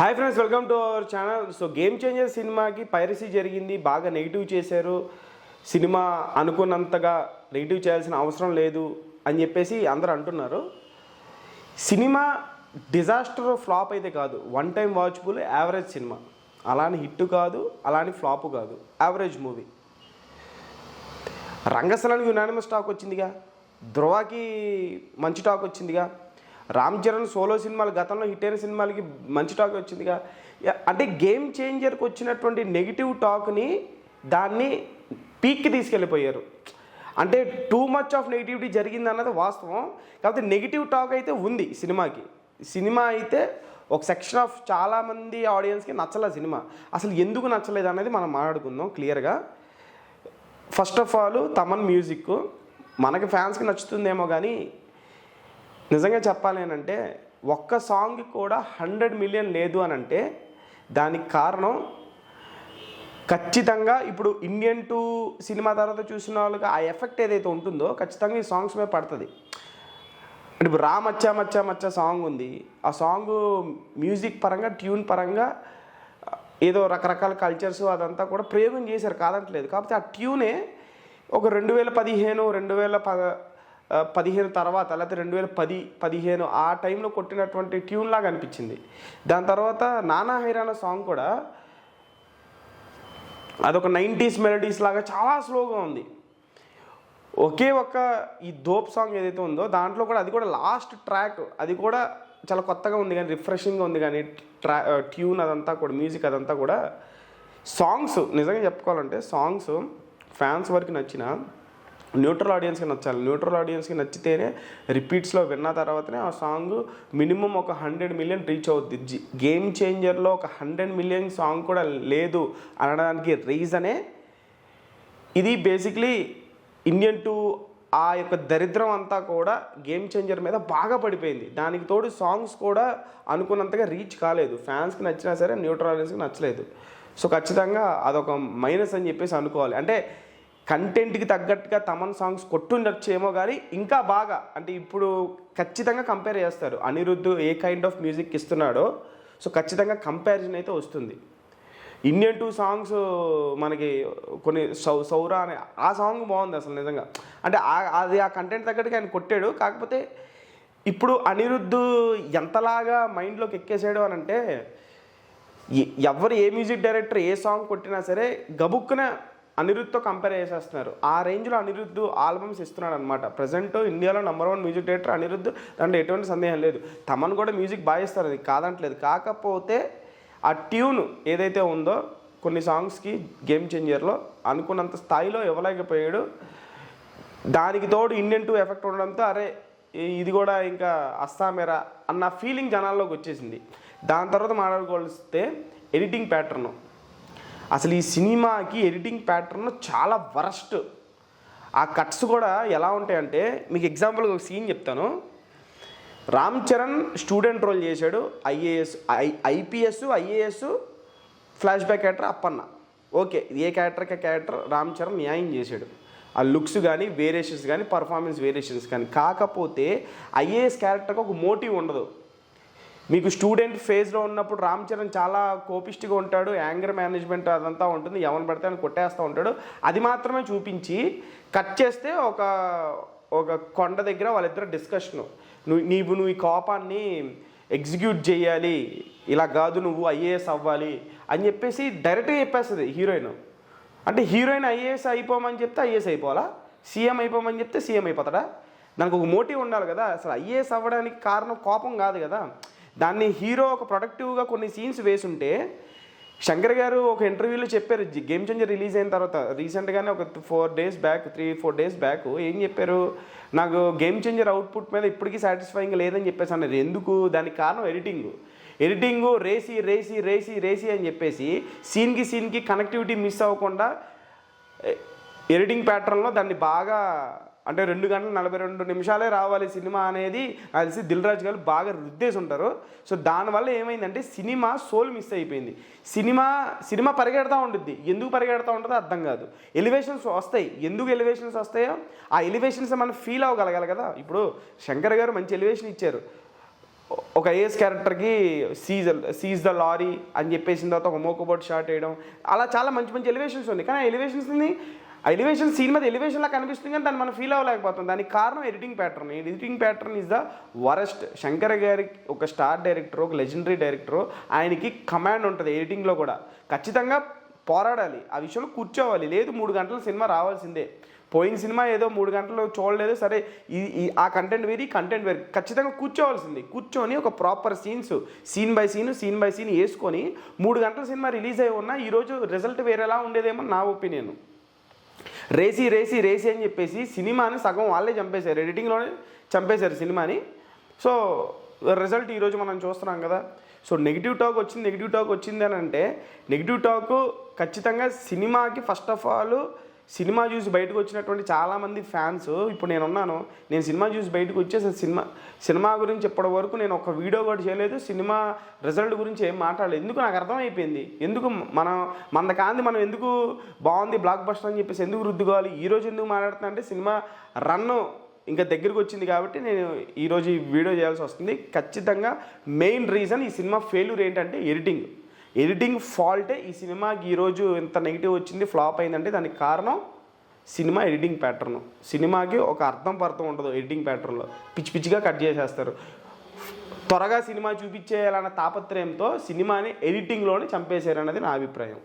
Hi friends, welcome to our channel. So game changer సినిమాకి piracy జరిగింది, బాగా negative చేశారు. సినిమా అనుకున్నంతగా నెగిటివ్ చేయాల్సిన అవసరం లేదు అని చెప్పేసి అందరూ అంటున్నారు. సినిమా డిజాస్టర్ ఫ్లాప్ అయితే కాదు, one time watchable average cinema. అలాని హిట్ కాదు, అలాని ఫ్లాప్ కాదు, యావరేజ్ మూవీ. రంగస్థలానికి యునానిమస్ టాక్ వచ్చిందిగా, ధ్రువకి మంచి టాక్ వచ్చిందిగా, రామ్ చరణ్ సోలో సినిమాలు గతంలో హిట్ అయిన సినిమాలకి మంచి టాక్ వచ్చిందిగా. అంటే గేమ్ చేంజర్కి వచ్చినటువంటి నెగిటివ్ టాక్ని దాన్ని పీక్కి తీసుకెళ్ళిపోయారు. అంటే టూ మచ్ ఆఫ్ నెగిటివిటీ జరిగింది అన్నది వాస్తవం. కాకపోతే నెగిటివ్ టాక్ అయితే ఉంది సినిమాకి. సినిమా అయితే ఒక సెక్షన్ ఆఫ్ చాలామంది ఆడియన్స్కి నచ్చలే సినిమా. అసలు ఎందుకు నచ్చలేదు అనేది మనం మాట్లాడుకుందాం క్లియర్గా. First of all Thaman music మనకి ఫ్యాన్స్కి నచ్చుతుందేమో కానీ నిజంగా చెప్పాలి అంటే ఒక్క సాంగ్ కూడా 100 మిలియన్ లేదు అని అంటే దానికి కారణం ఖచ్చితంగా ఇప్పుడు ఇండియన్ 2 సినిమా తర్వాత చూసిన వాళ్ళకి ఆ ఎఫెక్ట్ ఏదైతే ఉంటుందో ఖచ్చితంగా ఈ సాంగ్స్ మీద పడుతుంది. అంటే ఇప్పుడు రా మచ్చా మచ్చా మచ్చా సాంగ్ ఉంది. ఆ సాంగ్ మ్యూజిక్ పరంగా ట్యూన్ పరంగా ఏదో రకరకాల కల్చర్స్ అదంతా కూడా ప్రయోగం చేశారు, కాదంటలేదు. కాకపోతే ఆ ట్యూనే ఒక 2015 తర్వాత లేకపోతే 2010-15 ఆ టైంలో కొట్టినటువంటి ట్యూన్ లాగా అనిపించింది. దాని తర్వాత నానా హైరానా సాంగ్ కూడా అదొక 90s మెలడీస్ లాగా చాలా స్లోగా ఉంది. ఒకే ఒక్క ఈ దోప్ సాంగ్ ఏదైతే ఉందో దాంట్లో కూడా అది కూడా లాస్ట్ ట్రాక్ అది కూడా చాలా కొత్తగా ఉంది, కానీ రిఫ్రెషింగ్గా ఉంది. కానీ ట్యూన్ అదంతా కూడా మ్యూజిక్ అదంతా కూడా సాంగ్స్ నిజంగా చెప్పుకోవాలంటే సాంగ్స్ ఫ్యాన్స్ వరకు నచ్చిన న్యూట్రల్ ఆడియన్స్కి నచ్చాలి. న్యూట్రల్ ఆడియన్స్కి నచ్చితేనే రిపీట్స్లో విన్న తర్వాతనే ఆ సాంగ్ మినిమం ఒక 100 మిలియన్ రీచ్ అవుద్ది. గేమ్ చేంజర్లో ఒక 100 మిలియన్ సాంగ్ కూడా లేదు అనడానికి రీజనే ఇది. బేసిక్లీ ఇండియన్ 2 ఆ యొక్క దరిద్రం అంతా కూడా గేమ్ చేంజర్ మీద బాగా పడిపోయింది. దానికి తోడు సాంగ్స్ కూడా అనుకున్నంతగా రీచ్ కాలేదు. ఫ్యాన్స్కి నచ్చినా సరే న్యూట్రల్ ఆడియన్స్కి నచ్చలేదు. సో ఖచ్చితంగా అదొక మైనస్ అని చెప్పేసి అనుకోవాలి. అంటే కంటెంట్కి తగ్గట్టుగా తమన్ సాంగ్స్ కొట్టుండొచ్చేమో కానీ ఇంకా బాగా అంటే ఇప్పుడు ఖచ్చితంగా కంపేర్ చేస్తారు. అనిరుద్ధ్ ఏ కైండ్ ఆఫ్ మ్యూజిక్ ఇస్తున్నాడో సో ఖచ్చితంగా కంపారిజన్ అయితే వస్తుంది. ఇండియన్ 2 సాంగ్స్ మనకి కొన్ని సౌరా అనే ఆ సాంగ్ బాగుంది అసలు నిజంగా. అంటే అది ఆ కంటెంట్ తగ్గట్టుగా ఆయన కొట్టాడు. కాకపోతే ఇప్పుడు అనిరుద్ధ్ ఎంతలాగా మైండ్లోకి ఎక్కేసాడు అని అంటే ఎవరు ఏ మ్యూజిక్ డైరెక్టర్ ఏ సాంగ్ కొట్టినా సరే గబుక్కున అనిరుద్ధ్తో కంపేర్ చేసేస్తున్నారు. ఆ రేంజ్లో అనిరుద్ధ్ ఆల్బమ్స్ ఇస్తున్నాడు అనమాట. ప్రజెంట్ ఇండియాలో #1 మ్యూజిక్ డైరెక్టర్ అనిరుద్ధ్, దాంట్లో ఎటువంటి సందేహం లేదు. తమన్ కూడా మ్యూజిక్ బాగా ఇస్తారు, అది కాదంటలేదు. కాకపోతే ఆ ట్యూన్ ఏదైతే ఉందో కొన్ని సాంగ్స్కి గేమ్ చేంజర్లో అనుకున్నంత స్థాయిలో ఇవ్వలేకపోయాడు. దానికి తోడు ఇండియన్ 2 ఎఫెక్ట్ ఉండడంతో అరే ఇది కూడా ఇంకా అస్సామేరా అన్న ఫీలింగ్ జనాల్లోకి వచ్చేసింది. దాని తర్వాత మాట్లాడుకోవాల్స్తే ఎడిటింగ్ ప్యాటర్ను. అసలు ఈ సినిమాకి ఎడిటింగ్ ప్యాటర్న్ చాలా వరస్ట్. ఆ కట్స్ కూడా ఎలా ఉంటాయంటే మీకు ఎగ్జాంపుల్గా ఒక సీన్ చెప్తాను. రామ్ చరణ్ స్టూడెంట్ రోల్ చేశాడు, IPS IAS flashback character Appanna. Okay, ఏ క్యారెక్టర్ రామ్ చరణ్ న్యాయం చేశాడు. ఆ లుక్స్ కానీ వేరియేషన్స్ కానీ పర్ఫార్మెన్స్ వేరియేషన్స్ కానీ. కాకపోతే ఐఏఎస్ క్యారెక్టర్కి ఒక మోటివ్ ఉండదు. మీకు స్టూడెంట్ ఫేజ్లో ఉన్నప్పుడు రామ్ చరణ్ చాలా కోపిస్ట్గా ఉంటాడు, యాంగర్ మేనేజ్మెంట్ అదంతా ఉంటుంది, ఎవరిని పడితే అని కొట్టేస్తూ ఉంటాడు. అది మాత్రమే చూపించి కట్ చేస్తే ఒక కొండ దగ్గర వాళ్ళిద్దరు డిస్కషను, నువ్వు ఈ కోపాన్ని ఎగ్జిక్యూట్ చేయాలి, ఇలా కాదు నువ్వు ఐఏఎస్ అవ్వాలి అని చెప్పేసి డైరెక్ట్గా చెప్పేస్తుంది హీరోయిన్. అంటే హీరోయిన్ ఐఏఎస్ అయిపోమని చెప్తే ఐఏఎస్ అయిపోవాలా, సీఎం అయిపోమని చెప్తే సీఎం అయిపోతాడా? దానికి ఒక మోటివ్ ఉండాలి కదా. అసలు ఐఏఎస్ అవ్వడానికి కారణం కోపం కాదు కదా. దాన్ని హీరో ఒక ప్రొడక్టివ్గా కొన్ని సీన్స్ వేసుంటే శంకర్ గారు ఒక ఇంటర్వ్యూలో చెప్పారు, గేమ్ చేంజర్ రిలీజ్ అయిన తర్వాత రీసెంట్గానే ఒక 3-4 డేస్ బ్యాక్ ఏం చెప్పారు, నాకు గేమ్ చేంజర్ అవుట్పుట్ మీద ఇప్పటికీ సాటిస్ఫైయింగ్ లేదని చెప్పేసి అన్నారు. ఎందుకు? దానికి కారణం ఎడిటింగు రేసి అని చెప్పేసి సీన్కి కనెక్టివిటీ మిస్ అవ్వకుండా ఎడిటింగ్ ప్యాటర్న్లో దాన్ని బాగా అంటే 2 గంటల 42 నిమిషాలే రావాలి సినిమా అనేది కలిసి దిల్ రాజు గారు బాగా రుద్దేసి ఉంటారు. సో దానివల్ల ఏమైందంటే సినిమా సోల్ మిస్ అయిపోయింది. సినిమా పరిగెడతా ఉంటుంది. ఎందుకు పరిగెడతా ఉంటుందో అర్థం కాదు. ఎలివేషన్స్ వస్తాయి. ఎందుకు ఎలివేషన్స్ వస్తాయో ఆ ఎలివేషన్స్ మనం ఫీల్ అవ్వగలగాలి కదా. ఇప్పుడు శంకర్ గారు మంచి ఎలివేషన్ ఇచ్చారు, ఒక ఏఎస్ క్యారెక్టర్కి సీజ్ ద లారీ అని చెప్పేసిన తర్వాత ఒక మోకోబోట్ షాట్ వేయడం, అలా చాలా మంచి మంచి ఎలివేషన్స్ ఉన్నాయి. కానీ ఆ ఎలివేషన్ సీన్ మీద ఎలివేషన్లా కనిపిస్తుంది, కానీ దాన్ని మనం ఫీల్ అవ్వలేకపోతాం. దానికి కారణం editing pattern is the worst. Shankar గారికి ఒక స్టార్ డైరెక్టర్, ఒక లెజెండరీ డైరెక్టర్, ఆయనకి కమాండ్ ఉంటుంది ఎడిటింగ్లో కూడా. ఖచ్చితంగా పోరాడాలి, ఆ విషయంలో కూర్చోవాలి. లేదు 3 గంటల సినిమా రావాల్సిందే. పోయిన సినిమా ఏదో 3 గంటలు చూడలేదు, సరే ఆ కంటెంట్ వేరు, ఈ కంటెంట్ వేరు, ఖచ్చితంగా కూర్చోవాల్సింది. కూర్చొని ఒక ప్రాపర్ సీన్ బై సీన్ వేసుకొని 3 గంటల సినిమా రిలీజ్ అయి ఉన్నా ఈరోజు రిజల్ట్ వేరేలా ఉండేదేమో నా ఒపీనియన్. రేసి అని చెప్పేసి సినిమాని సగం వాళ్ళే చంపేశారు, ఎడిటింగ్లోనే చంపేశారు సినిమాని. సో రిజల్ట్ ఈరోజు మనం చూస్తున్నాం కదా. సో నెగిటివ్ టాక్ వచ్చింది అని అంటే, నెగిటివ్ టాక్ ఖచ్చితంగా సినిమాకి ఫస్ట్ ఆఫ్ ఆల్ సినిమా చూసి బయటకు వచ్చినటువంటి చాలామంది ఫ్యాన్స్, ఇప్పుడు నేను సినిమా చూసి బయటకు వచ్చేసి సినిమా గురించి ఇప్పటి వరకు నేను ఒక వీడియో కూడా చేయలేదు, సినిమా రిజల్ట్ గురించి ఏం మాట్లాడలేదు. ఎందుకు నాకు అర్థమైపోయింది, ఎందుకు మనం ఎందుకు బాగుంది బ్లాక్ బస్టర్ అని చెప్పేసి ఎందుకు రుద్దుకోవాలి. ఈరోజు ఎందుకు మాట్లాడుతున్నా అంటే సినిమా రన్ను ఇంకా దగ్గరికి వచ్చింది కాబట్టి నేను ఈరోజు ఈ వీడియో చేయాల్సి వస్తుంది. ఖచ్చితంగా మెయిన్ రీజన్ ఈ సినిమా ఫెయిల్యూర్ ఏంటంటే ఎడిటింగ్ ఫాల్టే ఈ సినిమాకి ఈరోజు ఇంత నెగిటివ్ వచ్చింది, ఫ్లాప్ అయిందంటే దానికి కారణం సినిమా ఎడిటింగ్ ప్యాటర్న్. సినిమాకి ఒక అర్థం ఉండదు ఎడిటింగ్ ప్యాటర్న్లో, పిచ్చిగా కట్ చేసేస్తారు. త్వరగా సినిమా చూపించేయాలన్న తాపత్రయంతో సినిమాని ఎడిటింగ్లోనే చంపేశారన్నది నా అభిప్రాయం.